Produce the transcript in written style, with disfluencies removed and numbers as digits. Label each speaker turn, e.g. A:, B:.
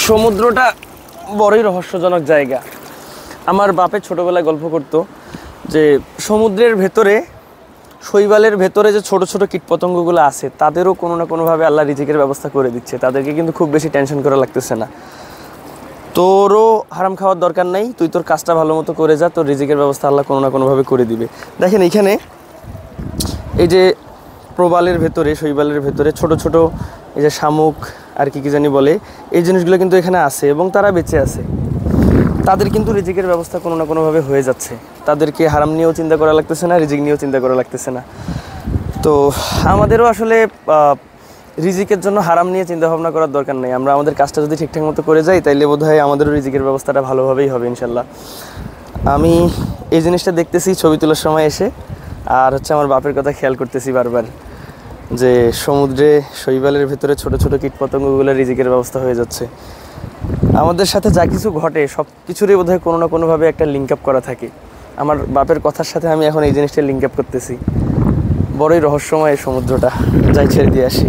A: সমুদ্রটা বড়ই রহস্যজনক জায়গা। আমার বাপে ছোটোবেলায় গল্প করতো যে সমুদ্রের ভেতরে, শৈবালের ভেতরে যে ছোট ছোট কীটপতঙ্গগুলো আছে তাদেরও কোনো না কোনোভাবে আল্লাহ রিজিকের ব্যবস্থা করে দিচ্ছে, তাদেরকে কিন্তু খুব বেশি টেনশন করা লাগতেছে না। তোরও হারাম খাওয়ার দরকার নাই, তুই তোর কাজটা ভালো মতো করে যা, তোর রিজিকের ব্যবস্থা আল্লাহ কোনো না কোনোভাবে করে দিবে। দেখেন এইখানে এই যে প্রবালের ভেতরে, শৈবালের ভেতরে ছোট ছোট এই যে শামুক আর কি জানি বলে, এই জিনিসগুলো কিন্তু এখানে আছে এবং তারা বেঁচে আছে। তাদের কিন্তু রিজিকের ব্যবস্থা কোনো না কোনোভাবে হয়ে যাচ্ছে, তাদেরকে হারাম নিয়েও চিন্তা করা লাগতেছে না, রিজিক নিয়েও চিন্তা করা লাগতেছে না। তো আমাদেরও আসলে রিজিকের জন্য হারাম নিয়ে চিন্তা ভাবনা করার দরকার নেই। আমরা আমাদের কাজটা যদি ঠিকঠাক মতো করে যাই তাইলে বোধহয় আমাদেরও রিজিকের ব্যবস্থাটা ভালোভাবেই হবে ইনশাল্লাহ। আমি এই জিনিসটা দেখতেছি ছবি তোলার সময় এসে, আর হচ্ছে আমার বাপের কথা খেয়াল করতেছি বারবার যে সমুদ্রে শৈবালের ভেতরে ছোট ছোট কীটপতঙ্গগুলো রিজিকের ব্যবস্থা হয়ে যাচ্ছে। আমাদের সাথে যা কিছু ঘটে সব কিছুরই বোধহয় কোনো না কোনোভাবে একটা লিঙ্ক আপ করা থাকে। আমার বাপের কথার সাথে আমি এখন এই জিনিসটা লিঙ্ক আপ করতেছি। বড়ই রহস্যময় এই সমুদ্রটা, যাই ছেড়ে দিয়ে আসি।